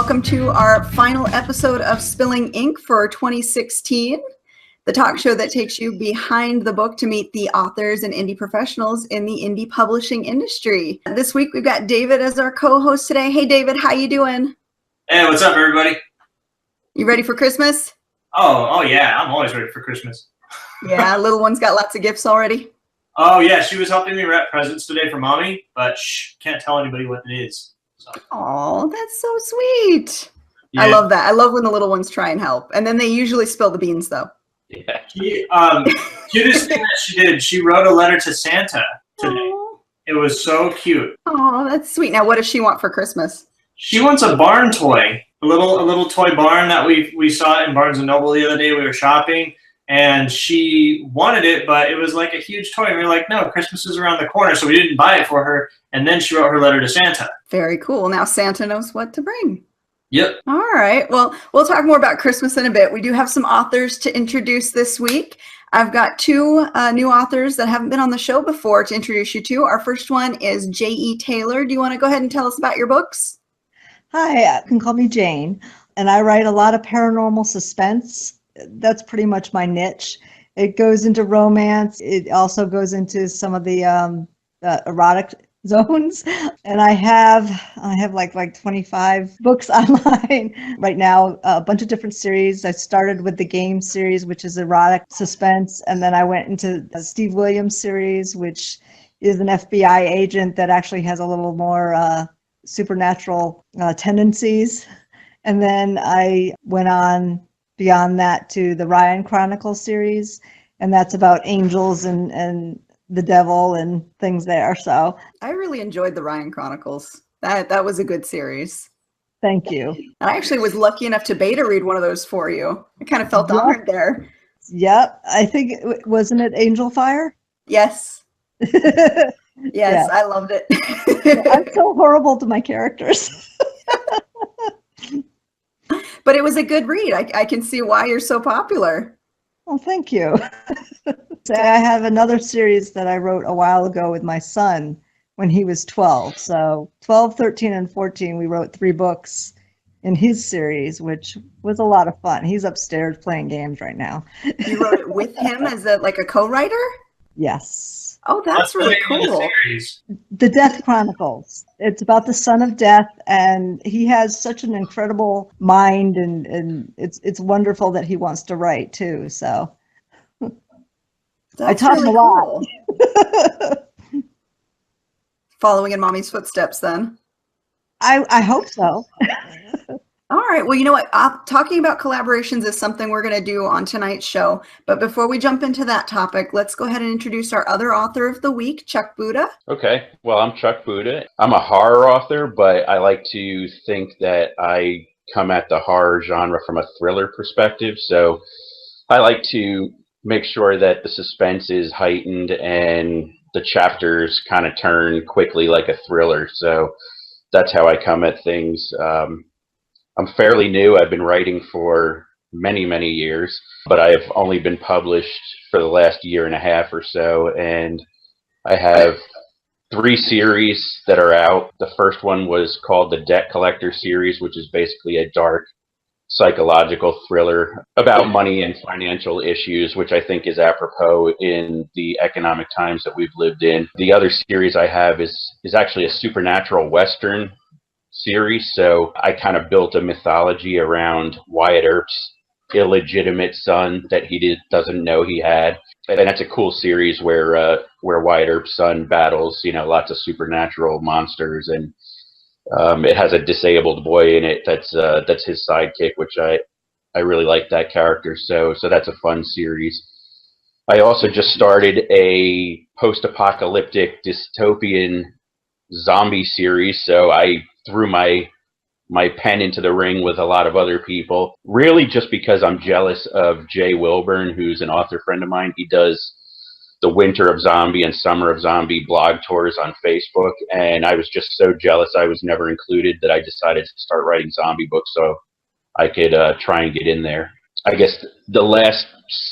welcome to our final episode of Spilling Ink for 2016, the talk show that takes you behind the book to meet the authors and indie professionals in the indie publishing industry. This week we've got David as our co-host today. Hey David, how you doing? Hey, what's up everybody? You ready for Christmas? Oh yeah, I'm always ready for Christmas. Yeah, little one's got lots of gifts already. Oh yeah, she was helping me wrap presents today for mommy, but can't tell anybody what it is. So. Oh, that's so sweet. Yeah. I love that. I love when the little ones try and help. And then they usually spill the beans though. Yeah. Cutest thing that she did, she wrote a letter to Santa today. Aww. It was so cute. Oh, that's sweet. Now what does she want for Christmas? She wants a barn toy. A little toy barn that we saw in Barnes & Noble the other day. We were shopping. And she wanted it, but it was like a huge toy. And we were like, no, Christmas is around the corner, so we didn't buy it for her. And then she wrote her letter to Santa. Very cool. Now Santa knows what to bring. Yep. All right. Well, we'll talk more about Christmas in a bit. We do have some authors to introduce this week. I've got two new authors that haven't been on the show before to introduce you to. Our first one is J.E. Taylor. Do you want to go ahead and tell us about your books? Hi, you can call me Jane, and I write a lot of paranormal suspense. That's pretty much my niche. It goes into romance. It also goes into some of the erotic zones. And I have like 25 books online right now, a bunch of different series. I started with the game series, which is erotic suspense. And then I went into the Steve Williams series, which is an FBI agent that actually has a little more supernatural tendencies. And then I went on beyond that to the Ryan Chronicles series, and that's about angels and the devil and things there. So I really enjoyed the Ryan Chronicles. That was a good series. Thank you. And I actually was lucky enough to beta read one of those for you. I kind of felt honored there. Yep. I think wasn't it Angel Fire? Yes. Yes, yeah. I loved it. I'm so horrible to my characters. But it was a good read. I can see why you're so popular. Well, thank you. I have another series that I wrote a while ago with my son when he was 12. So 12, 13, and 14, we wrote 3 books in his series, which was a lot of fun. He's upstairs playing games right now. You wrote it with him as a co-writer? Yes. Oh, that's really cool. The Death Chronicles. It's about the son of death, and he has such an incredible mind, and it's wonderful that he wants to write too. So I taught him a lot. Cool. Following in mommy's footsteps, then. I hope so. All right. Well, you know what? Talking about collaborations is something we're going to do on tonight's show. But before we jump into that topic, let's go ahead and introduce our other author of the week, Chuck Buda. Okay. Well, I'm Chuck Buda. I'm a horror author, but I like to think that I come at the horror genre from a thriller perspective. So I like to make sure that the suspense is heightened and the chapters kind of turn quickly like a thriller. So that's how I come at things. I'm fairly new. I've been writing for many, many years, but I have only been published for the last year and a half or so. And I have 3 series that are out. The first one was called the Debt Collector series, which is basically a dark psychological thriller about money and financial issues, which I think is apropos in the economic times that we've lived in. The other series I have is actually a supernatural Western series. So I kind of built a mythology around Wyatt Earp's illegitimate son that he doesn't know he had. And that's a cool series where Wyatt Earp's son battles, lots of supernatural monsters, and it has a disabled boy in it that's his sidekick, which I really like that character. So that's a fun series. I also just started a post-apocalyptic dystopian zombie series, so I threw my pen into the ring with a lot of other people, really just because I'm jealous of Jay Wilburn, who's an author friend of mine. He does the Winter of Zombie and Summer of Zombie blog tours on Facebook, and I was just so jealous I was never included that I decided to start writing zombie books so I could try and get in there. I guess the last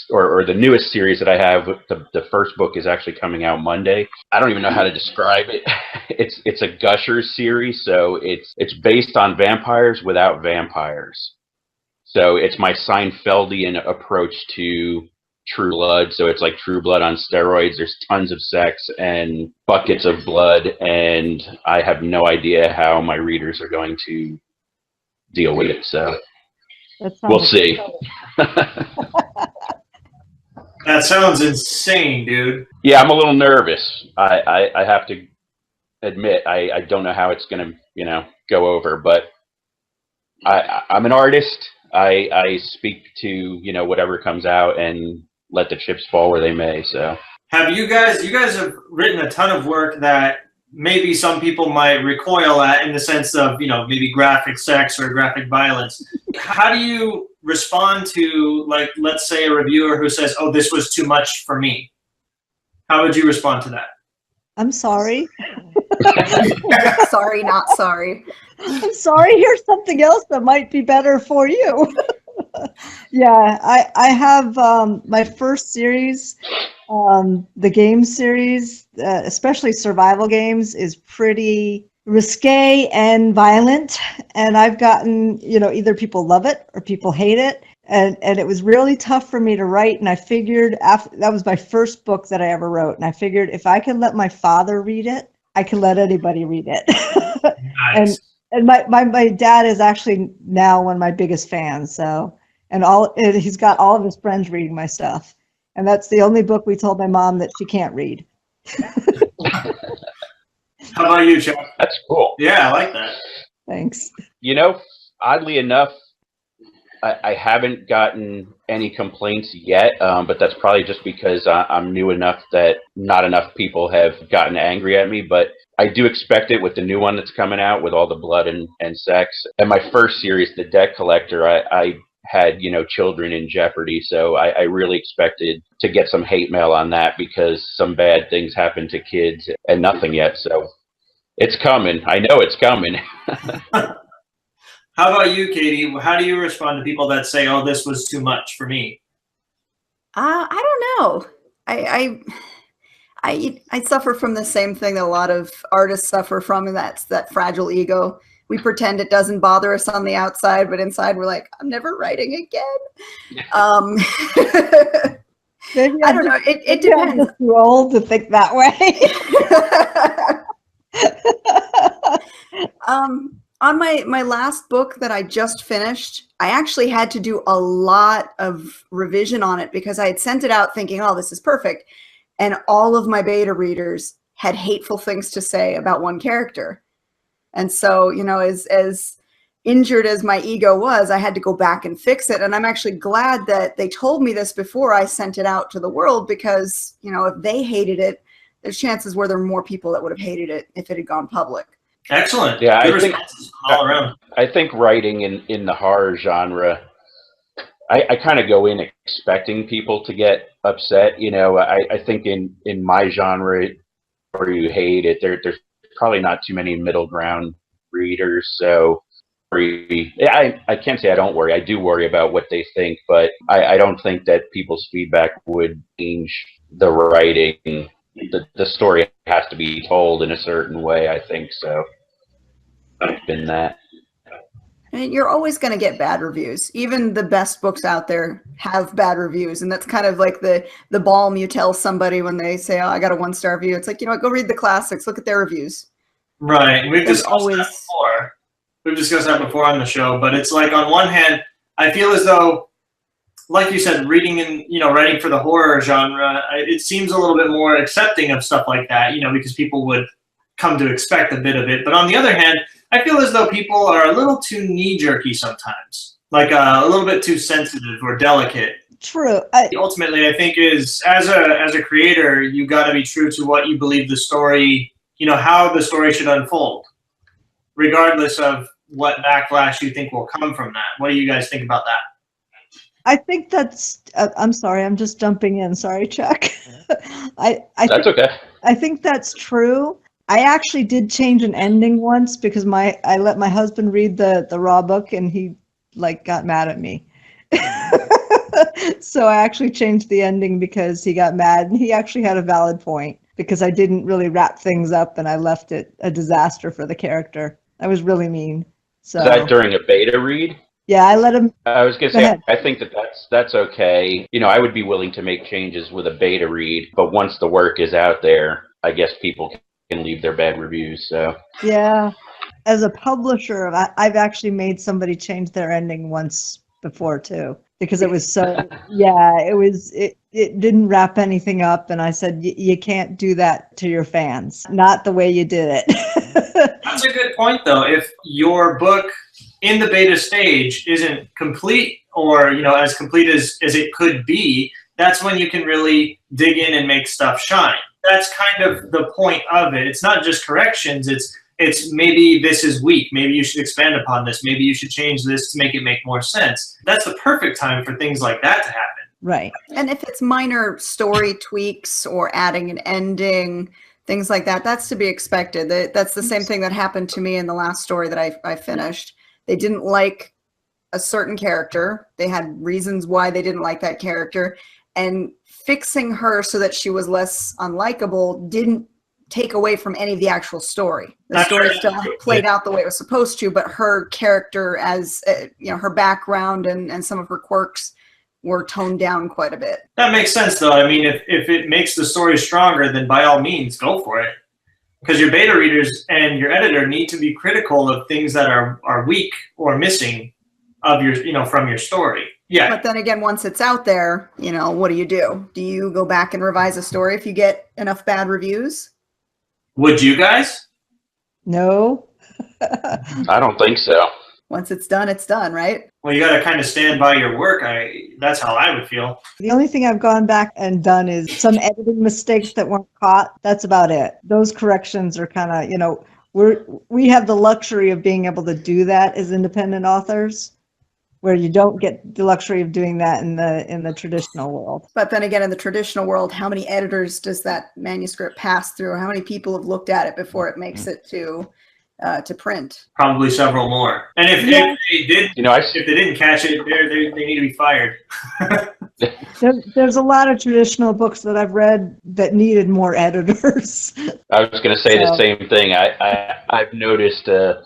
or the newest series that I have, the first book is actually coming out Monday. I don't even know how to describe it. It's a Gushers series, so it's based on vampires without vampires. So it's my Seinfeldian approach to True Blood. So it's like True Blood on steroids. There's tons of sex and buckets of blood, and I have no idea how my readers are going to deal with it. So we'll see. That sounds insane, dude. Yeah, I'm a little nervous. I have to admit, I don't know how it's going to, go over, but I'm an artist. I speak to, whatever comes out and let the chips fall where they may. So have you guys have written a ton of work that maybe some people might recoil at, in the sense of, maybe graphic sex or graphic violence. How do you respond to, like, let's say a reviewer who says, oh, this was too much for me? How would you respond to that? I'm sorry. Sorry, not sorry. I'm sorry. Here's something else that might be better for you. Yeah, I have my first series, the game series, especially survival games, is pretty risque and violent. And I've gotten, either people love it or people hate it. And it was really tough for me to write. And I figured that was my first book that I ever wrote. And I figured if I could let my father read it, I could let anybody read it. Nice. And my dad is actually now one of my biggest fans. So, he's got all of his friends reading my stuff. And that's the only book we told my mom that she can't read. How about you, Chuck? that's cool. Yeah, I like that. Thanks. Oddly enough, I haven't gotten any complaints yet, but that's probably just because I'm new enough that not enough people have gotten angry at me. But I do expect it with the new one that's coming out with all the blood and sex. And my first series, The Debt Collector, I had, children in jeopardy. So I really expected to get some hate mail on that because some bad things happened to kids and nothing yet. So it's coming. I know it's coming. How about you, Katie? How do you respond to people that say, oh, this was too much for me? I don't know. I suffer from the same thing that a lot of artists suffer from, and that's that fragile ego. We pretend it doesn't bother us on the outside, but inside we're like, I'm never writing again. Maybe I don't know. It depends. I'm just too old to think that way. On my last book that I just finished, I actually had to do a lot of revision on it because I had sent it out thinking, oh, this is perfect. And all of my beta readers had hateful things to say about one character. And so, as injured as my ego was, I had to go back and fix it. And I'm actually glad that they told me this before I sent it out to the world because, if they hated it, there's chances where there were more people that would have hated it if it had gone public. Excellent. Yeah, Good responses all around. I think writing in the horror genre, I kind of go in expecting people to get upset. I think in my genre, or you hate it, there's probably not too many middle ground readers. So I can't say I don't worry. I do worry about what they think, but I don't think that people's feedback would change the writing. The story has to be told in a certain way, I think so. I've been that. And you're always going to get bad reviews. Even the best books out there have bad reviews. And that's kind of like the balm you tell somebody when they say, oh, I got a 1-star review. It's like, go read the classics. Look at their reviews. Right. We've There's discussed that before. We've discussed that before on the show. But it's like, on one hand, I feel as though, like you said, writing for the horror genre, it seems a little bit more accepting of stuff like that, because people would come to expect a bit of it. But on the other hand, I feel as though people are a little too knee-jerky sometimes, like a little bit too sensitive or delicate. True. Ultimately, I think is as a creator, you got to be true to what you believe the story, how the story should unfold, regardless of what backlash you think will come from that. What do you guys think about that? I think that's. I'm sorry. I'm just jumping in. Sorry, Chuck. That's okay. I think that's true. I actually did change an ending once because I let my husband read the raw book and he got mad at me. So I actually changed the ending because he got mad, and he actually had a valid point because I didn't really wrap things up and I left it a disaster for the character. I was really mean. So Is that during a beta read? yeah, I let him. I was gonna Go say, ahead. I think that's okay. You know, I would be willing to make changes with a beta read, but once the work is out there, I guess people can leave their bad reviews. So Yeah, as a publisher, I've actually made somebody change their ending once before too, because it was so, yeah, it didn't wrap anything up, and I said, you can't do that to your fans, not the way you did it. That's a good point, though. If your book in the beta stage isn't complete, or as complete as it could be, that's when you can really dig in and make stuff shine. That's kind of the point of it. It's not just corrections. It's maybe this is weak. Maybe you should expand upon this. Maybe you should change this to make it make more sense. That's the perfect time for things like that to happen. Right. And if it's minor story tweaks or adding an ending, things like that, that's to be expected. That's the same thing that happened to me in the last story that I finished. They didn't like a certain character. They had reasons why they didn't like that character. And fixing her so that she was less unlikable didn't take away from any of the actual story. The story still played out the way it was supposed to, but her character, as her background and some of her quirks were toned down quite a bit. That makes sense, though. I mean, if it makes the story stronger, then by all means, go for it. Because your beta readers and your editor need to be critical of things that are weak or missing of your, from your story. Yeah. But then again, once it's out there, what do? Do you go back and revise a story if you get enough bad reviews? Would you guys? No. I don't think so. Once it's done, right? Well, you got to kind of stand by your work. That's how I would feel. The only thing I've gone back and done is some editing mistakes that weren't caught. That's about it. Those corrections are kind of, we have the luxury of being able to do that as independent authors, where you don't get the luxury of doing that in the traditional world. But then again, in the traditional world, how many editors does that manuscript pass through? How many people have looked at it before it makes it to print? Probably several more. And if they did, if they didn't catch it, they need to be fired. There's a lot of traditional books that I've read that needed more editors. I was going to say the same thing. I've noticed a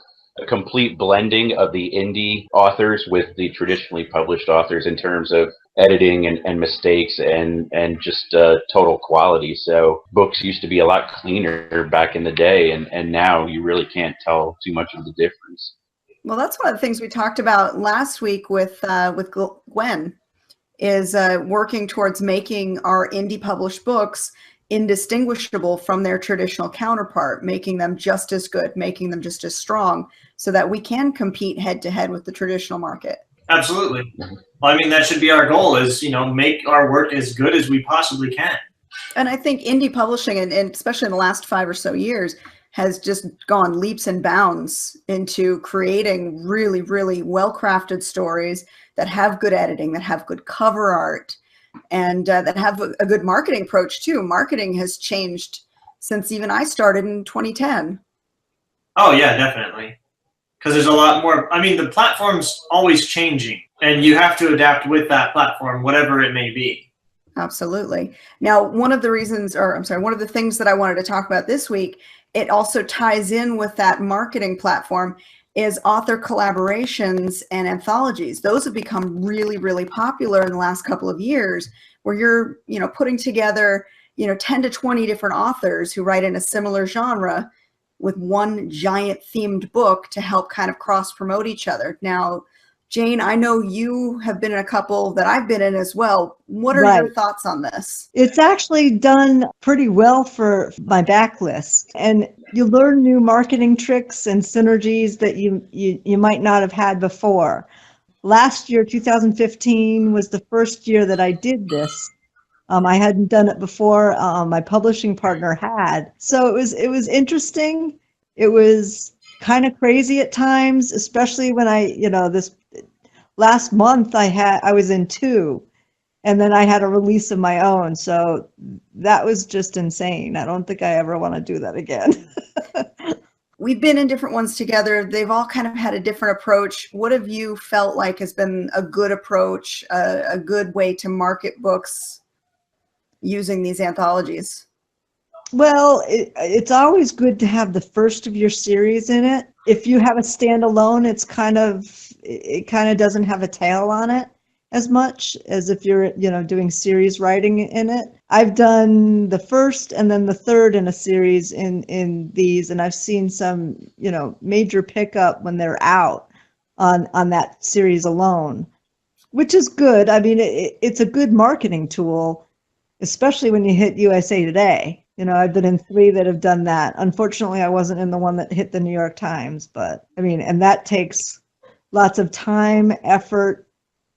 complete blending of the indie authors with the traditionally published authors in terms of editing and mistakes and just total quality. So books used to be a lot cleaner back in the day, and now you really can't tell too much of the difference. Well, that's one of the things we talked about last week with Gwen, is working towards making our indie published books indistinguishable from their traditional counterpart, making them just as good, making them just as strong, so that we can compete head to head with the traditional market. Absolutely. Well, I mean, that should be our goal, is, make our work as good as we possibly can. And I think indie publishing, and especially in the last 5 or so years, has just gone leaps and bounds into creating really, really well-crafted stories that have good editing, that have good cover art, and that have a good marketing approach too. Marketing has changed since even I started in 2010. Oh yeah, definitely. Because there's a lot more. I mean, the platform's always changing, and you have to adapt with that platform, whatever it may be. Absolutely. Now, one of the things that I wanted to talk about this week, it also ties in with that marketing platform, is author collaborations and anthologies. Those have become really, really popular in the last couple of years, where you're, putting together, 10 to 20 different authors who write in a similar genre with one giant themed book to help kind of cross promote each other. Now, Jane, I know you have been in a couple that I've been in as well. What are your thoughts on this? It's actually done pretty well for my backlist, and you learn new marketing tricks and synergies that you might not have had before. Last year, 2015, was the first year that I did this. I hadn't done it before. My publishing partner had. So it was interesting. It was kind of crazy at times, especially when this last month I was in 2, and then I had a release of my own. So that was just insane. I don't think I ever want to do that again. we've been in different ones together. They've all kind of had a different approach. What have you felt like has been a good approach, a good way to market books using these anthologies? Well, it's always good to have the first of your series in it. If you have a standalone, it kind of doesn't have a tail on it as much as if you're, doing series writing in it. I've done the first and then the third in a series in these, and I've seen some, major pickup when they're out on that series alone, which is good. I mean, it's a good marketing tool, especially when you hit USA Today. I've been in 3 that have done that. Unfortunately, I wasn't in the one that hit the New York Times, but I mean, and that takes lots of time, effort,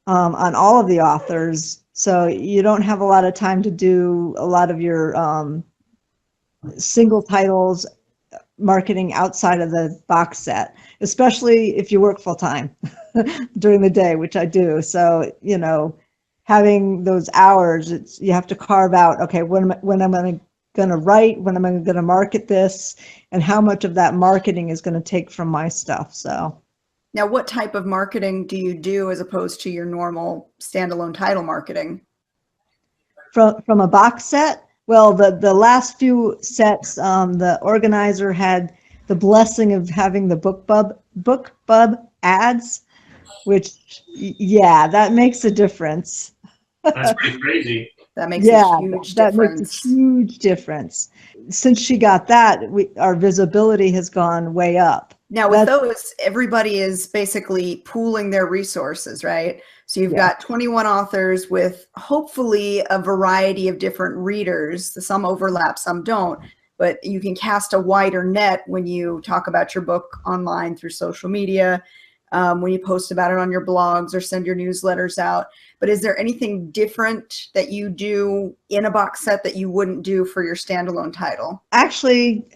on all of the authors, so you don't have a lot of time to do a lot of your single titles marketing outside of the box set, especially if you work full time during the day, which I do. So having those hours, you have to carve out, okay, when am I going to write, when am I going to market this, and how much of that marketing is going to take from my stuff. So now, what type of marketing do you do as opposed to your normal standalone title marketing? From a box set? Well, the last few sets, the organizer had the blessing of having the BookBub ads, which, yeah, that makes a difference. That's pretty crazy. That makes a huge difference. Makes a huge difference. Since she got that, our visibility has gone way up. Now with those, everybody is basically pooling their resources, right? So you've got 21 authors with hopefully a variety of different readers. Some overlap, some don't, but you can cast a wider net when you talk about your book online through social media, when you post about it on your blogs or send your newsletters out. But is there anything different that you do in a box set that you wouldn't do for your standalone title? Actually,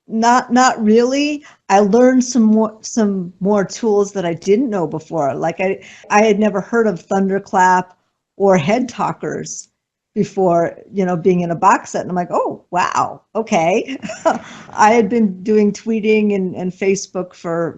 not really. I learned some more tools that I didn't know before. Like I had never heard of Thunderclap or Head Talkers before, being in a box set. And I'm like, oh, wow, okay. I had been doing tweeting and Facebook for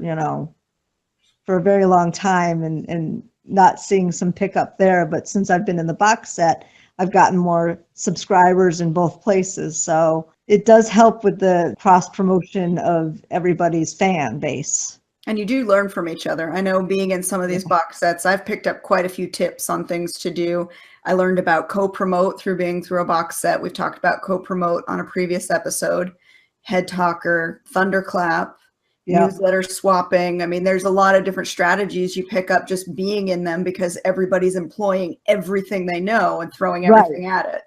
a very long time and not seeing some pickup there. But since I've been in the box set, I've gotten more subscribers in both places. So it does help with the cross promotion of everybody's fan base. And you do learn from each other. I know being in some of these box sets, I've picked up quite a few tips on things to do. I learned about co-promote through being through a box set. We've talked about co-promote on a previous episode. Head Talker, Thunderclap, newsletter swapping. I mean, there's a lot of different strategies you pick up just being in them because everybody's employing everything they know and throwing everything at it.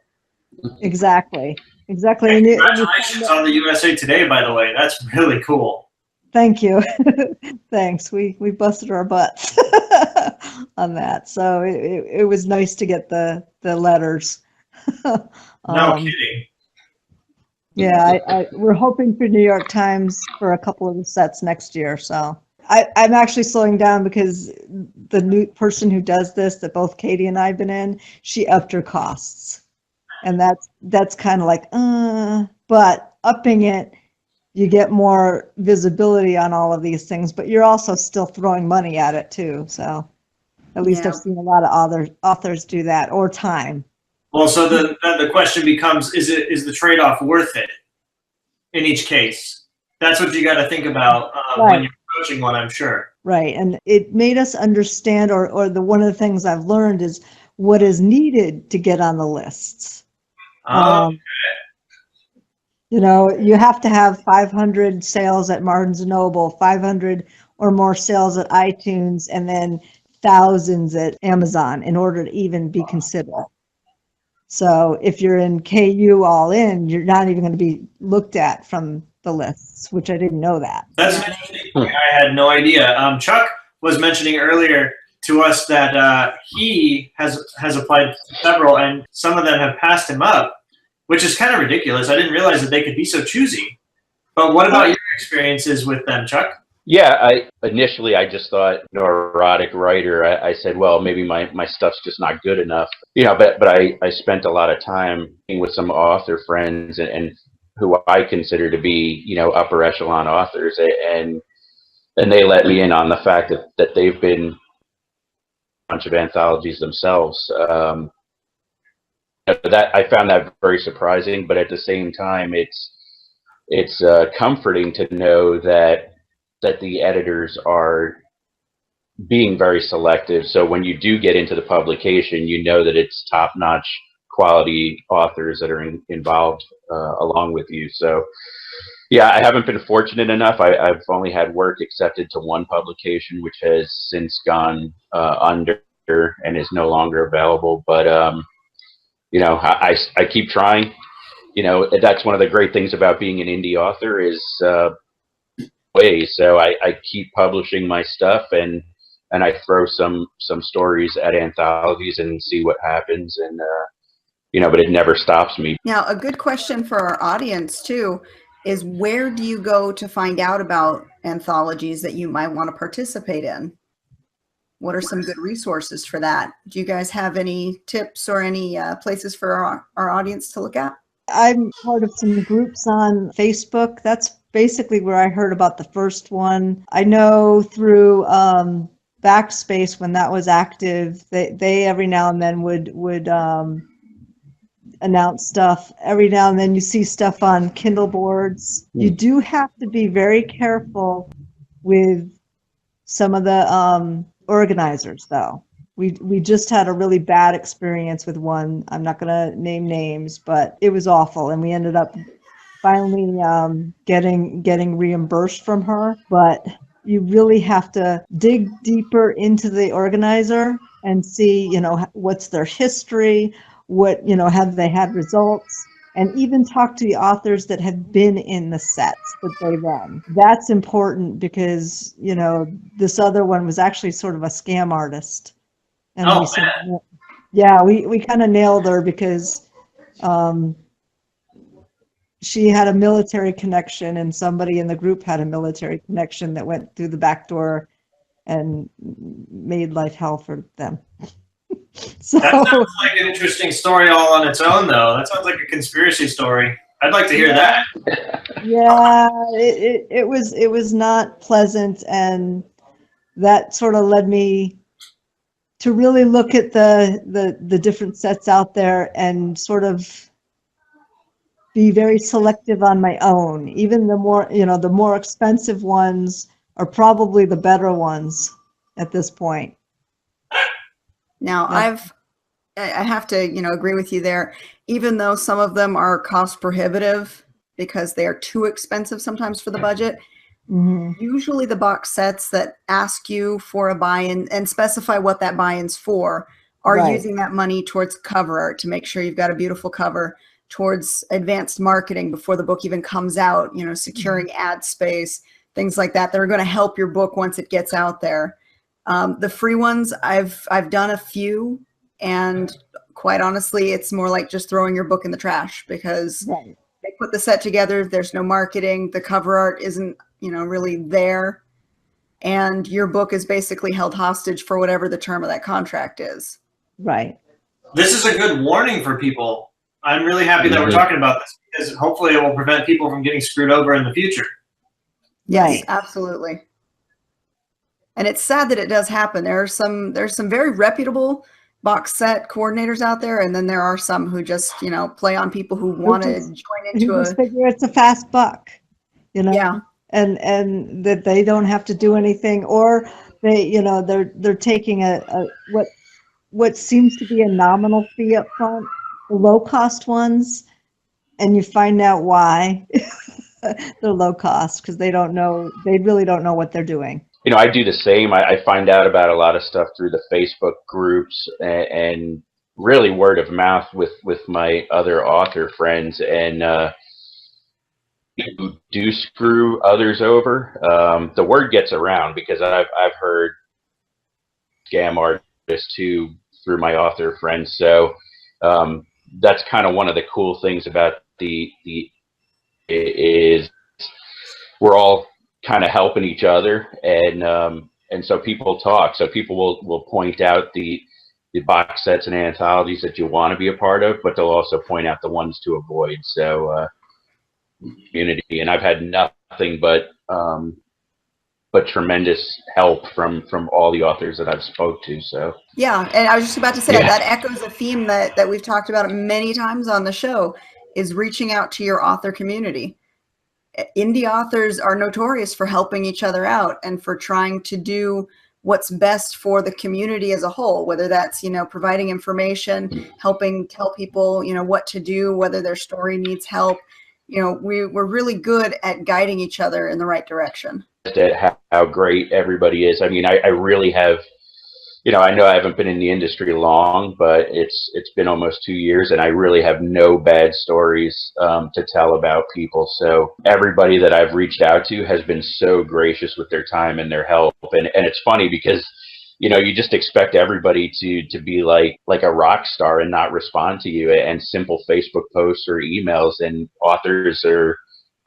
Exactly. Hey, congratulations on the USA Today, by the way. That's really cool. Thank you. Thanks. We busted our butts on that. So it was nice to get the letters. No kidding. Yeah, we're hoping for New York Times for a couple of the sets next year. So I'm actually slowing down because the new person who does this, that both Katie and I have been in, she upped her costs. And that's kind of like, but upping it, you get more visibility on all of these things, but you're also still throwing money at it too. So at least I've seen a lot of other authors do that, or time. Well, so the question becomes, is the trade-off worth it in each case? That's what you got to think about when you're approaching one, I'm sure. Right, and it made us understand, or one of the things I've learned is what is needed to get on the lists. Okay. You have to have 500 sales at Barnes & Noble, 500 or more sales at iTunes, and then thousands at Amazon in order to even be considered. So if you're in KU all in, you're not even going to be looked at from the lists, which I didn't know that. That's an interesting point. I had no idea. Chuck was mentioning earlier to us that he has applied to several, and some of them have passed him up, which is kind of ridiculous. I didn't realize that they could be so choosy. But what about your experiences with them, Chuck? Yeah, initially I just thought neurotic writer. I said, well, maybe my stuff's just not good enough, but I spent a lot of time with some author friends and who I consider to be, you know, upper echelon authors, and they let me in on the fact that they've been a bunch of anthologies themselves. That I found that very surprising, but at the same time, it's comforting to know that the editors are being very selective. So when you do get into the publication, you know that it's top-notch quality authors that are involved along with you. So yeah, I haven't been fortunate enough. I've only had work accepted to one publication, which has since gone under and is no longer available. But you know, I keep trying. You know, that's one of the great things about being an indie author is ways. So I keep publishing my stuff, and I throw some stories at anthologies and see what happens. And you know, but it never stops me. Now, a good question for our audience too is, where do you go to find out about anthologies that you might want to participate in? What are some good resources for that? Do you guys have any tips or any places for our audience to look at? I'm part of some groups on Facebook. That's basically where I heard about the first one. I know through Backspace, when that was active, they every now and then would announce stuff. Every now and then you see stuff on Kindle boards. You do have to be very careful with some of the organizers, though. We just had a really bad experience with one. I'm not going to name names, but it was awful, and we ended up finally getting reimbursed from her. But you really have to dig deeper into the organizer and see, you know, what's their history, what, you know, have they had results, and even talk to the authors that have been in the sets that they run. That's important because, you know, this other one was actually sort of a scam artist. And we kind of nailed her because she had a military connection, and somebody in the group had a military connection that went through the back door and made life hell for them. So that sounds like an interesting story all on its own, though. That sounds like a conspiracy story. I'd like to hear that. Yeah, it was not pleasant, and that sort of led me to really look at the different sets out there and sort of be very selective on my own. Even the more expensive ones are probably the better ones at this point. Now, I have to, you know, agree with you there. Even though some of them are cost prohibitive because they are too expensive sometimes for the budget, usually the box sets that ask you for a buy-in and specify what that buy-in's for are using that money towards cover art to make sure you've got a beautiful cover, towards advanced marketing before the book even comes out, you know, securing ad space, things like that that are going to help your book once it gets out there. The free ones, I've done a few, and quite honestly, it's more like just throwing your book in the trash because they put the set together. There's no marketing. The cover art isn't, you know, really there. And your book is basically held hostage for whatever the term of that contract is. Right. This is a good warning for people. I'm really happy that we're talking about this because hopefully it will prevent people from getting screwed over in the future. Yes, absolutely. And it's sad that it does happen. There's some very reputable box set coordinators out there, and then there are some who just, you know, play on people who want to join into a figure it's a fast buck, you know. Yeah. And that they don't have to do anything, or they, you know, they're taking a what seems to be a nominal fee up front, the low cost ones, and you find out why they're low cost because they really don't know what they're doing. You know, I do the same. I find out about a lot of stuff through the Facebook groups and really word of mouth with my other author friends, and who do screw others over. The word gets around because I've heard scam artists too through my author friends. So that's kind of one of the cool things about is we're all kind of helping each other, and so people talk. So people will point out the box sets and anthologies that you want to be a part of, but they'll also point out the ones to avoid. So community, and I've had nothing but tremendous help from all the authors that I've spoke to. So yeah, and I was just about to say Yeah. that echoes a theme that we've talked about many times on the show, is reaching out to your author community. Indie authors are notorious for helping each other out and for trying to do what's best for the community as a whole, whether that's, you know, providing information, helping tell people, you know, what to do, whether their story needs help. You know, we're really good at guiding each other in the right direction. At how great everybody is. I mean, I really have, you know, I know I haven't been in the industry long, but it's been almost 2 years, and I really have no bad stories to tell about people. So everybody that I've reached out to has been so gracious with their time and their help. And it's funny because, you know, you just expect everybody to be like a rock star and not respond to you, and simple Facebook posts or emails, and authors are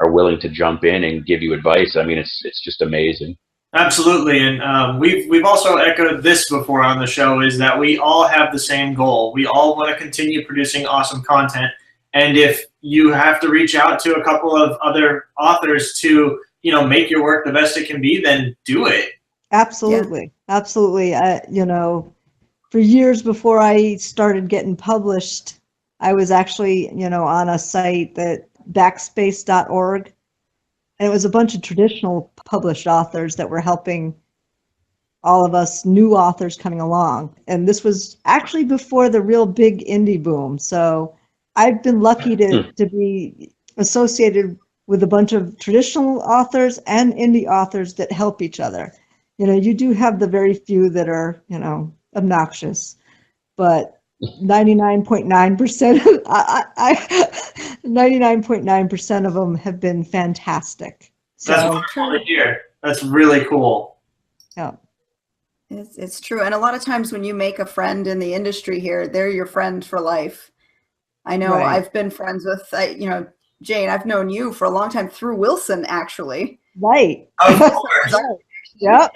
willing to jump in and give you advice. I mean, it's just amazing. Absolutely, and we've also echoed this before on the show, is that we all have the same goal. We all want to continue producing awesome content, and if you have to reach out to a couple of other authors to, you know, make your work the best it can be, then do it. Absolutely. Yeah. Absolutely. You know, for years before I started getting published, I was actually, you know, on a site that backspace.org. And it was a bunch of traditional published authors that were helping all of us new authors coming along. And this was actually before the real big indie boom. So I've been lucky to be associated with a bunch of traditional authors and indie authors that help each other. You know, you do have the very few that are, you know, obnoxious, but 99.9% 99.9% of them have been fantastic. So, that's wonderful to hear. That's really cool. Yeah. It's true. And a lot of times when you make a friend in the industry here, they're your friend for life. I know right. I've been friends with, you know, Jane, I've known you for a long time through Wilson, actually. Right. Of course. Yeah.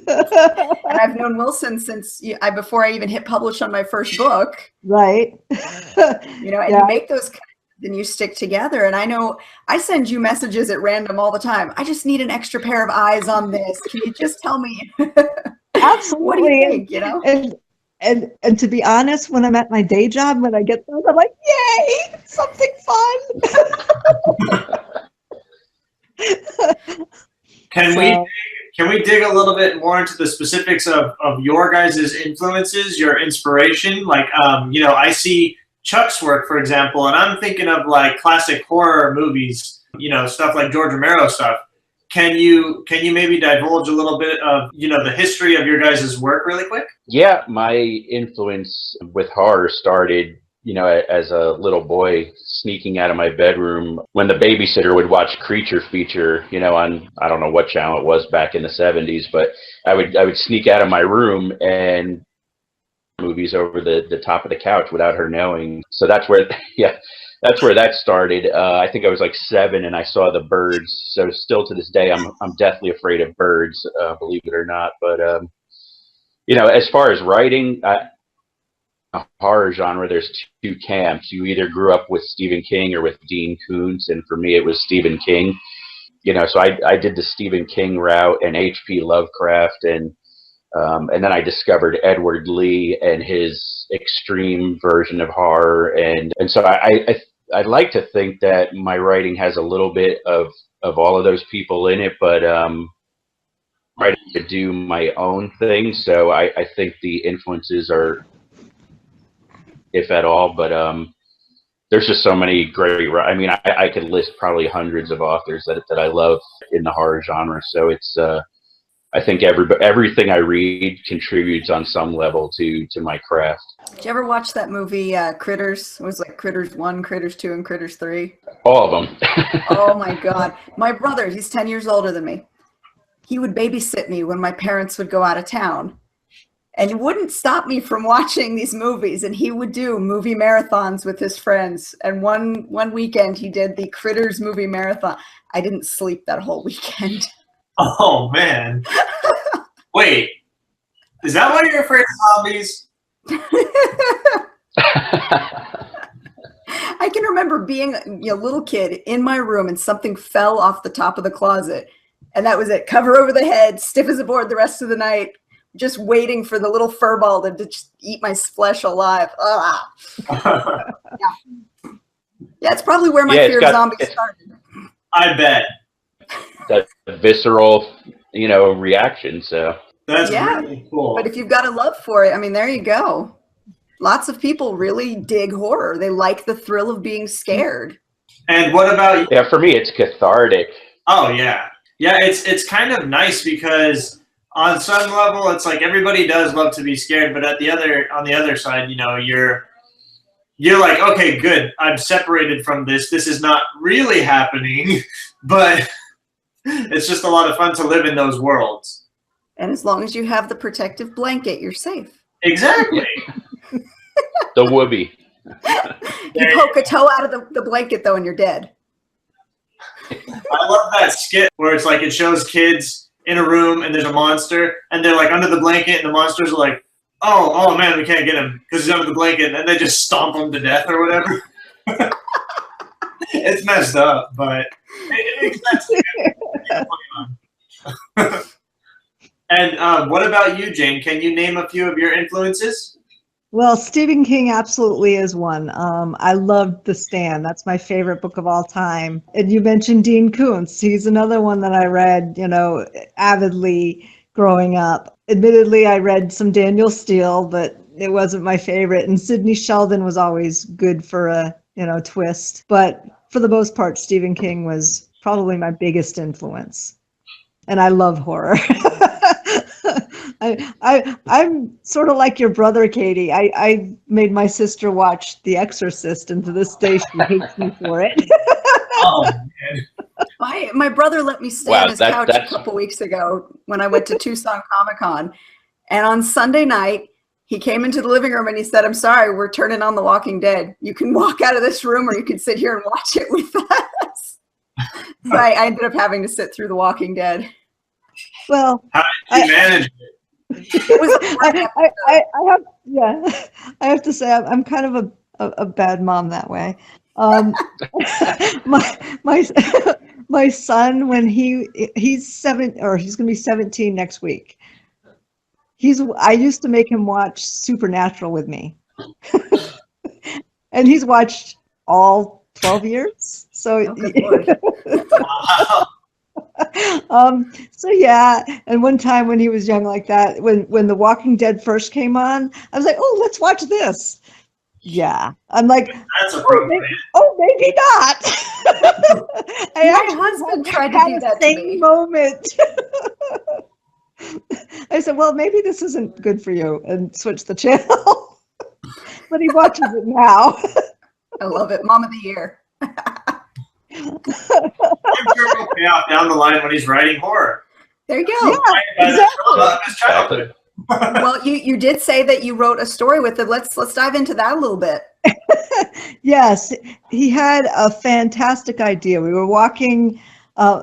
And I've known Wilson since before I even hit publish on my first book. Right. You know, and you make those connections and you stick together. And I know I send you messages at random all the time. I just need an extra pair of eyes on this. Can you just tell me? Absolutely. What do you think? You know? And to be honest, when I'm at my day job, when I get those, I'm like, yay, something fun. Can we dig a little bit more into the specifics of your guys' influences, your inspiration? Like, you know, I see Chuck's work, for example, and I'm thinking of like classic horror movies, you know, stuff like George Romero stuff. Can you maybe divulge a little bit of, you know, the history of your guys' work really quick? Yeah, my influence with horror started, you know, as a little boy sneaking out of my bedroom when the babysitter would watch Creature Feature, you know, on, I don't know what channel it was back in the 70s, but I would sneak out of my room and movies over the top of the couch without her knowing. So that's where, yeah, that's where that started. I think I was like 7 and I saw The Birds. So still to this day, I'm deathly afraid of birds, believe it or not. But, you know, as far as writing, horror genre, there's 2 camps. You either grew up with Stephen King or with Dean Koontz, and for me it was Stephen King. You know, so I did the Stephen King route and H.P. Lovecraft, and then I discovered Edward Lee and his extreme version of horror, and so I'd like to think that my writing has a little bit of all of those people in it, but try to do my own thing. So I think the influences are, if at all, but there's just so many great, I mean, I could list probably hundreds of authors that I love in the horror genre. So it's, I think everything I read contributes on some level to my craft. Did you ever watch that movie, Critters? It was like Critters 1, Critters 2, and Critters 3. All of them. Oh my God. My brother, he's 10 years older than me. He would babysit me when my parents would go out of town. And it wouldn't stop me from watching these movies. And he would do movie marathons with his friends. And one weekend he did the Critters movie marathon. I didn't sleep that whole weekend. Oh, man. Wait, is that why you're afraid of zombies? I can remember being a little kid in my room and something fell off the top of the closet. And that was it. Cover over the head, stiff as a board the rest of the night, just waiting for the little fur ball to just eat my flesh alive. Ah. Yeah, it's probably where my fear of zombies started. I bet. That visceral, reaction. So that's really cool. But if you've got a love for it, I mean, there you go. Lots of people really dig horror. They like the thrill of being scared. And what about you? Yeah, for me, it's cathartic. Oh, yeah. Yeah, it's kind of nice because on some level, it's like everybody does love to be scared, but on the other side, you're like, okay, good. I'm separated from this. This is not really happening, but it's just a lot of fun to live in those worlds. And as long as you have the protective blanket, you're safe. Exactly. The whoopee. You poke a toe out of the blanket, though, and you're dead. I love that skit where it's like it shows kids in a room and there's a monster and they're like under the blanket and the monsters are like, oh man, we can't get him because he's under the blanket, and they just stomp him to death or whatever. It's messed up, but it makes sense. And what about you, Jane? Can you name a few of your influences? Well, Stephen King absolutely is one. I loved The Stand. That's my favorite book of all time. And you mentioned Dean Koontz. He's another one that I read, avidly growing up. Admittedly, I read some Daniel Steele, but it wasn't my favorite. And Sidney Sheldon was always good for a, twist. But for the most part, Stephen King was probably my biggest influence. And I love horror. I'm sort of like your brother, Katie. I made my sister watch The Exorcist, and to this day she hates me for it. Oh, man. My brother let me stay on his couch a couple weeks ago when I went to Tucson Comic-Con. And on Sunday night, he came into the living room and he said, "I'm sorry, we're turning on The Walking Dead. You can walk out of this room or you can sit here and watch it with us." So I ended up having to sit through The Walking Dead. Well, how did you manage it? I have to say I'm kind of a bad mom that way. My son, when he's 7, or he's going to be 17 next week. I used to make him watch Supernatural with me, and he's watched all 12 years. So. So yeah, and one time when he was young like that, when The Walking Dead first came on, I was like, "Oh, let's watch this." Yeah, I'm like, "That's appropriate." Maybe not. My husband tried to do that same to me. Moment. I said, "Well, maybe this isn't good for you," and switched the channel. But he watches it now. I love it, Mom of the Year. I'm sure it'll pay off down the line when he's writing horror. There you go. Yeah, exactly. Well, you did say that you wrote a story with it. Let's dive into that a little bit. Yes, he had a fantastic idea. We were walking.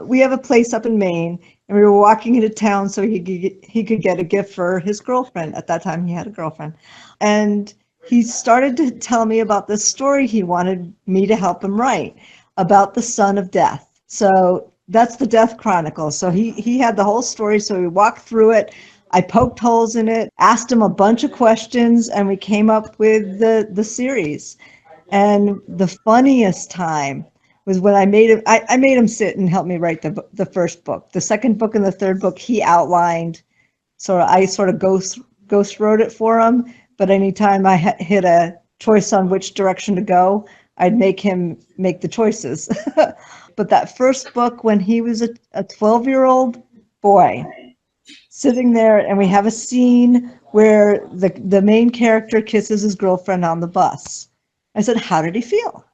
We have a place up in Maine, and we were walking into town so he could get a gift for his girlfriend. At that time, he had a girlfriend, and he started to tell me about this story he wanted me to help him write about the son of death. So that's the Death Chronicle. So he had the whole story. So we walked through it. I poked holes in it, asked him a bunch of questions, and we came up with the series. And the funniest time was when I made him sit and help me write the first book. The second book and the third book he outlined. So I sort of ghost wrote it for him. But anytime I hit a choice on which direction to go, I'd make him make the choices. But that first book, when he was a 12-year-old boy sitting there, and we have a scene where the main character kisses his girlfriend on the bus. I said, "How did he feel?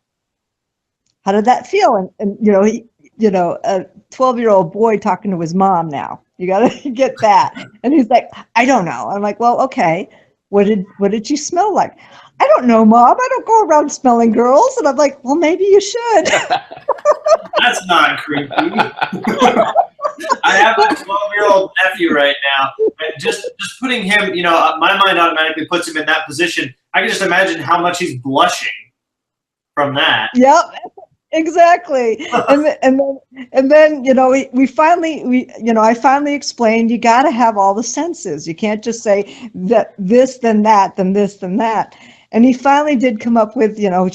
How did that feel?" And a 12-year-old boy talking to his mom now. You got to get that. And he's like, "I don't know." I'm like, "Well, okay. What did you smell like?" "I don't know, Mom. I don't go around smelling girls." And I'm like, "Well, maybe you should." That's not creepy. I have a 12-year-old nephew right now, and just putting him, my mind automatically puts him in that position. I can just imagine how much he's blushing from that. Yep. Exactly. And then, you know, I finally explained, you got to have all the senses. You can't just say that this, then that, then this, then that. And he finally did come up with, you know,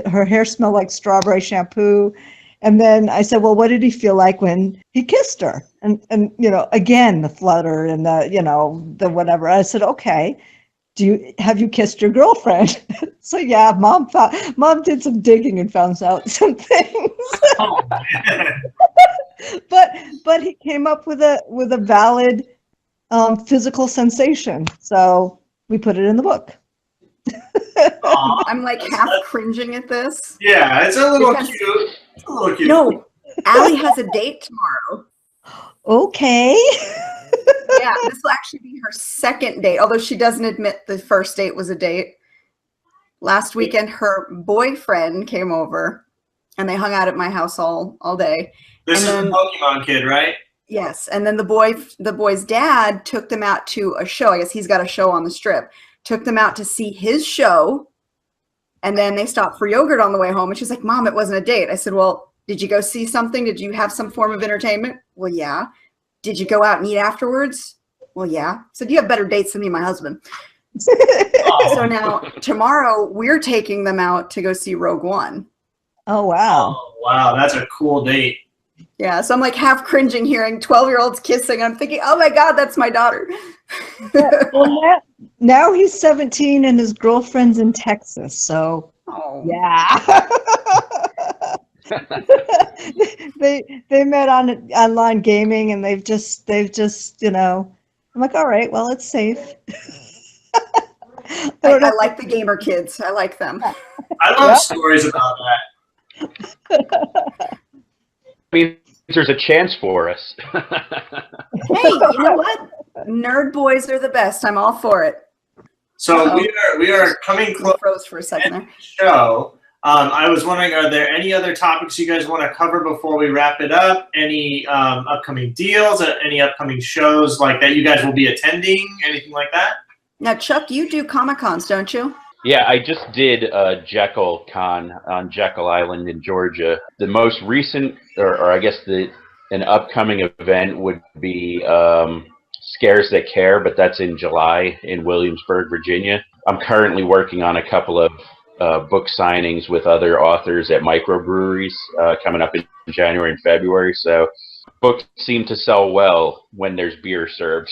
her hair smelled like strawberry shampoo. And then I said, well, what did he feel like when he kissed her? And you know, again, the flutter and the, you know, the whatever. I said, okay. Have you kissed your girlfriend? So yeah, mom did some digging and found out some things. Oh, man. but he came up with a valid physical sensation. So we put it in the book. Aw, I'm like half cringing at this. yeah, it's a little Because- cute. It's a little cute. No, Allie has a date tomorrow. Okay. Yeah, this will actually be her second date, although she doesn't admit the first date was a date. Last weekend, her boyfriend came over, and they hung out at my house all day. This and is then- the Pokemon kid, right? Yes, and then the boy's dad took them out to a show. I guess he's got a show on the Strip. Took them out to see his show, and then they stopped for yogurt on the way home. And she's like, "Mom, it wasn't a date." I said, "Well, did you go see something? Did you have some form of entertainment?" "Well, yeah." "Did you go out and eat afterwards?" "Well, yeah." I said, "You have better dates than me and my husband." So now tomorrow we're taking them out to go see Rogue One. Oh wow. Oh, wow, that's a cool date. Yeah, so I'm like half cringing hearing 12-year-olds kissing. I'm thinking, oh my God, that's my daughter. Well, now he's 17 and his girlfriend's in Texas. So Oh. yeah. they met on online gaming, and they've just you know, I'm like, all right, well, it's safe. I like the gamer kids. I like them. I love stories about that. means there's a chance for us. Hey, you know what? Nerd boys are the best. I'm all for it. So we are coming close Froze for a second to there. the show. I was wondering, are there any other topics you guys want to cover before we wrap it up? Any upcoming deals, any upcoming shows like that you guys will be attending? Anything like that? Now, Chuck, you do Comic-Cons, don't you? Yeah, I just did Jekyll Con on Jekyll Island in Georgia. The most recent, or I guess an upcoming event would be Scares That Care, but that's in July in Williamsburg, Virginia. I'm currently working on a couple of book signings with other authors at microbreweries coming up in January and February. So books seem to sell well when there's beer served.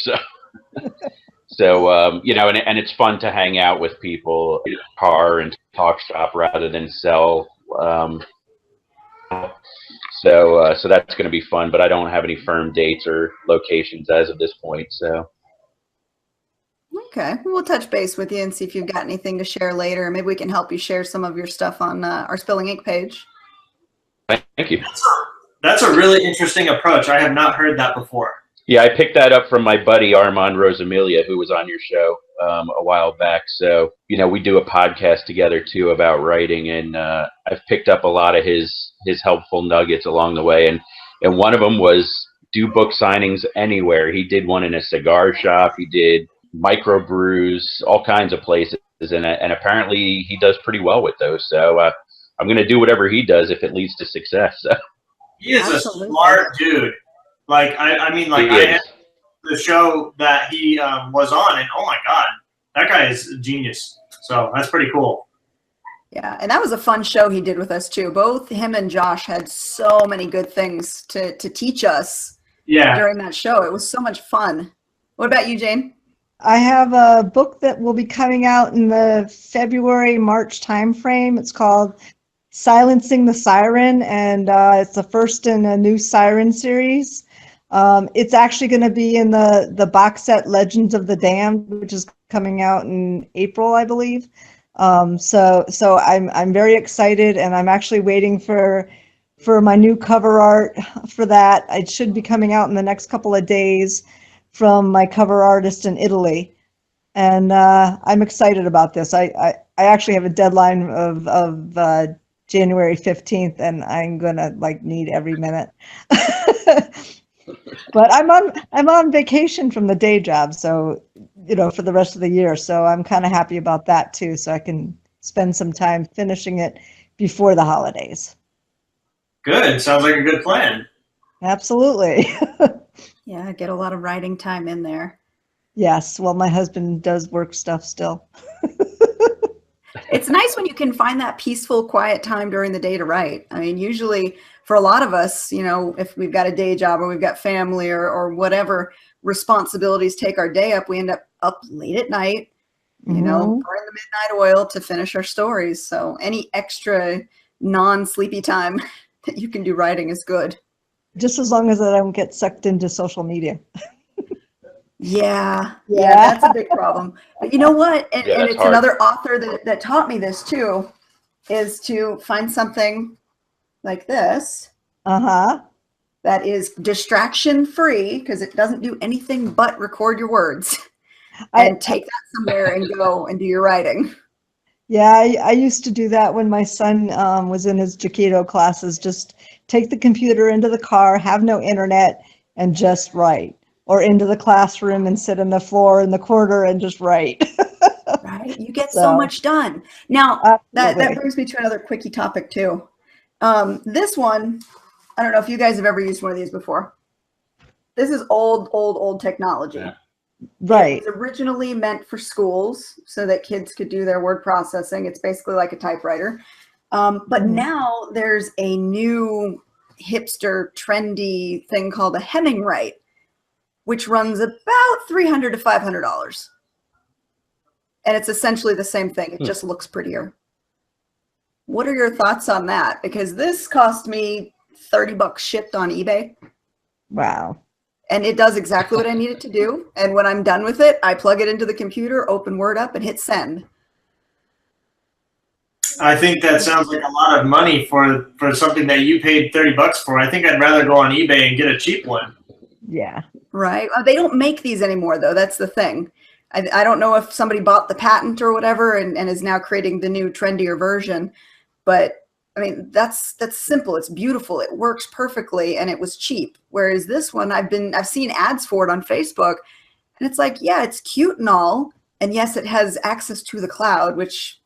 So, you know, and it's fun to hang out with people in a car and talk shop rather than sell. So that's going to be fun, but I don't have any firm dates or locations as of this point. So. Okay, we'll touch base with you and see if you've got anything to share later. Maybe we can help you share some of your stuff on our Spilling Ink page. Thank you. That's a really interesting approach. I have not heard that before. Yeah, I picked that up from my buddy Armand Rosamilia, who was on your show a while back. So, you know, we do a podcast together too about writing, and I've picked up a lot of his helpful nuggets along the way. And one of them was do book signings anywhere. He did one in a cigar shop. He did microbrews, all kinds of places, and apparently he does pretty well with those. So I'm going to do whatever he does if it leads to success. So. He is Absolutely. a smart dude. Like, I mean, like, I had the show that he was on, and oh my God, that guy is a genius. So that's pretty cool. Yeah, and that was a fun show he did with us too. Both him and Josh had so many good things to teach us during that show. It was so much fun. What about you, Jane? I have a book that will be coming out in the February-March timeframe. It's called Silencing the Siren, and it's the first in a new Siren series. It's actually going to be in the box set Legends of the Damned, which is coming out in April, I believe. So I'm very excited, and I'm actually waiting for my new cover art for that. It should be coming out in the next couple of days from my cover artist in Italy, and I'm excited about this. I actually have a deadline of January 15th, and I'm gonna need every minute. But I'm on vacation from the day job, so for the rest of the year. So I'm kind of happy about that too. So I can spend some time finishing it before the holidays. Good. Sounds like a good plan. Absolutely. Yeah, get a lot of writing time in there. Yes. Well, my husband does work stuff still. It's nice when you can find that peaceful, quiet time during the day to write. I mean, usually for a lot of us, you know, if we've got a day job or we've got family or whatever responsibilities take our day up, we end up late at night, you know, burn the midnight oil to finish our stories. So any extra non-sleepy time that you can do writing is good. Just as long as I don't get sucked into social media. Yeah, that's a big problem. But you know what? And it's hard. another author that taught me this too, is to find something like this that is distraction free, because it doesn't do anything but record your words, and take that somewhere and go and do your writing. Yeah, I used to do that when my son was in his Jaquito classes. Just take the computer into the car, have no internet, and just write. Or into the classroom and sit on the floor in the corner and just write. Right, you get so much done. Now that brings me to another quickie topic too. This one, I don't know if you guys have ever used one of these before. This is old technology. Yeah. Right. It was originally meant for schools so that kids could do their word processing. It's basically like a typewriter. But now there's a new hipster trendy thing called a Hemingwrite, which runs about $300 to $500. And it's essentially the same thing. It just looks prettier. What are your thoughts on that? Because this cost me $30 shipped on eBay. Wow. And it does exactly what I need it to do. And when I'm done with it, I plug it into the computer, open Word up, and hit send. I think that sounds like a lot of money for something that you paid $30 for. I think I'd rather go on eBay and get a cheap one. Yeah. Right. They don't make these anymore, though. That's the thing. I don't know if somebody bought the patent or whatever and is now creating the new trendier version. But I mean, that's simple. It's beautiful. It works perfectly, and it was cheap. Whereas this one, I've seen ads for it on Facebook, and it's like, yeah, it's cute and all, and yes, it has access to the cloud, which,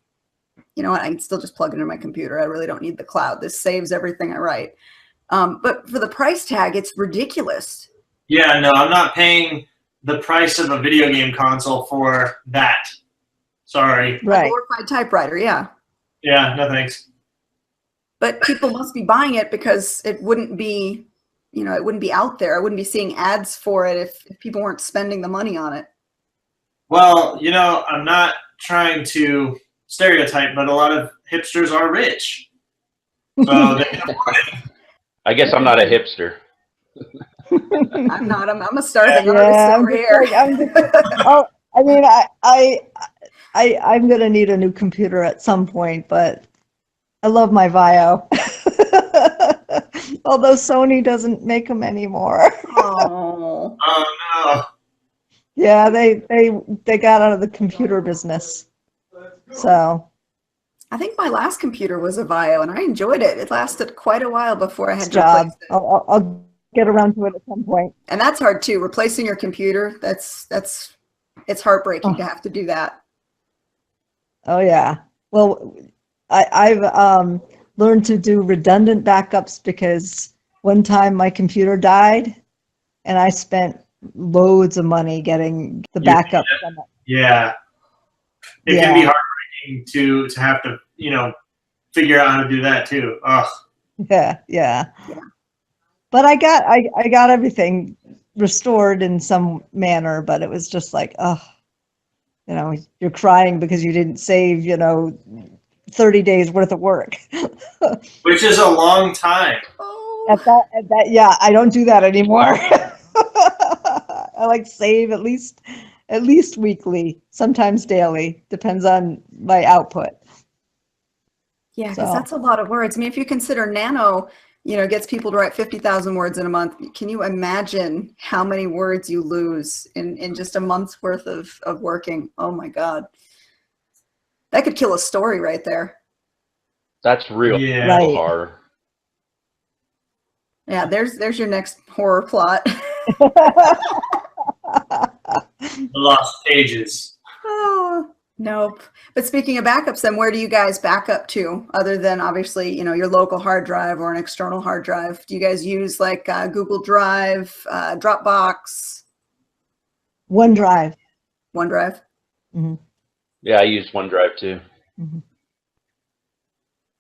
you know what, I can still just plug it into my computer. I really don't need the cloud. This saves everything I write. But for the price tag, it's ridiculous. Yeah, no, I'm not paying the price of a video game console for that. Sorry. Right. A glorified typewriter, yeah. Yeah, no thanks. But people must be buying it because it wouldn't be, you know, it wouldn't be out there. I wouldn't be seeing ads for it if people weren't spending the money on it. Well, you know, I'm not trying to stereotype, but a lot of hipsters are rich. So they can afford it. I guess I'm not a hipster. I'm not. I'm a starving artist over here. I'm gonna need a new computer at some point, but I love my Vio. Although Sony doesn't make them anymore. Oh. Oh no. Yeah, they got out of the computer business. So I think my last computer was a Vio, and I enjoyed it. It lasted quite a while before I had to job. replace it. I'll get around to it at some point. And that's hard too. Replacing your computer, it's heartbreaking to have to do that. Oh yeah. Well, I've learned to do redundant backups because one time my computer died, and I spent loads of money getting the backup from it. Yeah. It can be heartbreaking to have to, you know, figure out how to do that too. Ugh. Yeah. But I got everything restored in some manner, but it was just like, oh, you know, you're crying because you didn't save, 30 days worth of work. Which is a long time. At that, yeah, I don't do that anymore. I like save at least weekly, sometimes daily, depends on my output. Yeah, because that's a lot of words. I mean, if you consider Nano, gets people to write 50,000 words in a month, can you imagine how many words you lose in just a month's worth of working? Oh my God. That could kill a story right there. That's real Right. horror. Yeah, there's your next horror plot. The lost pages. Oh. Nope. But speaking of backups, then where do you guys back up to other than obviously, your local hard drive or an external hard drive? Do you guys use like Google Drive, Dropbox? OneDrive. OneDrive? Mm-hmm. Yeah, I use OneDrive too. Mm-hmm.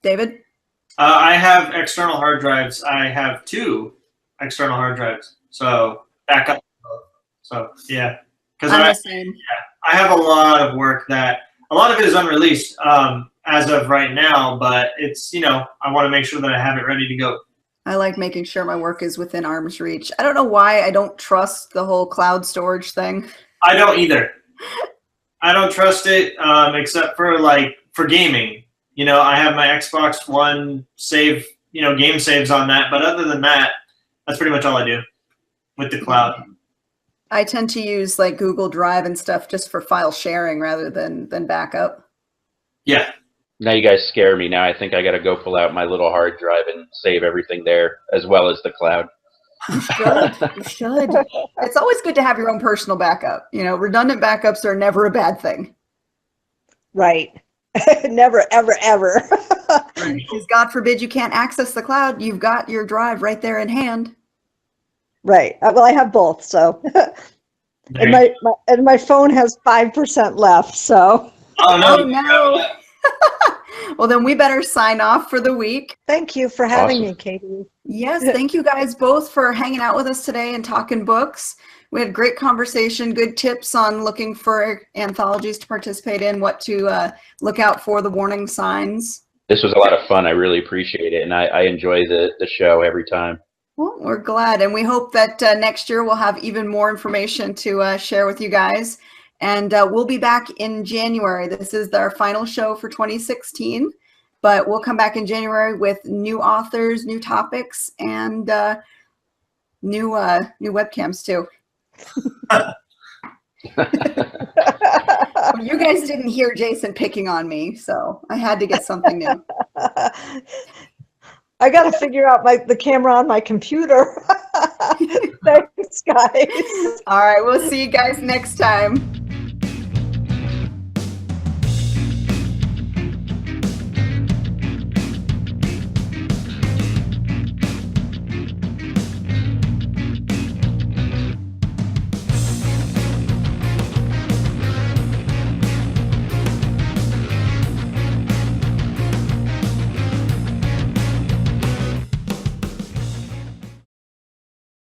David? I have external hard drives. I have 2 external hard drives. So backup. So yeah. Because I'm the same. I have a lot of work that a lot of it is unreleased as of right now, but it's, I want to make sure that I have it ready to go. I like making sure my work is within arm's reach. I don't know why I don't trust the whole cloud storage thing. I don't either. I don't trust it except for for gaming. I have my Xbox One save, game saves on that, but other than that, that's pretty much all I do with the cloud. I tend to use like Google Drive and stuff just for file sharing rather than backup. Yeah. Now you guys scare me. Now I think I got to go pull out my little hard drive and save everything there as well as the cloud. You should. You should. It's always good to have your own personal backup. Redundant backups are never a bad thing. Right. Never, ever, ever. Because God forbid you can't access the cloud, you've got your drive right there in hand. Right. Well, I have both, so. And my phone has 5% left, so. Oh, no. Oh, no. Well, then we better sign off for the week. Thank you for having Awesome. me, Katie. Yes, thank you guys both for hanging out with us today and talking books. We had great conversation, good tips on looking for anthologies to participate in, what to look out for, the warning signs. This was a lot of fun. I really appreciate it, and I enjoy the show every time. Well, we're glad, and we hope that next year we'll have even more information to share with you guys. And we'll be back in January. This is our final show for 2016, but we'll come back in January with new authors, new topics, and new webcams too. Well, you guys didn't hear Jason picking on me, so I had to get something new. I got to figure out the camera on my computer. Thanks, guys. All right, we'll see you guys next time.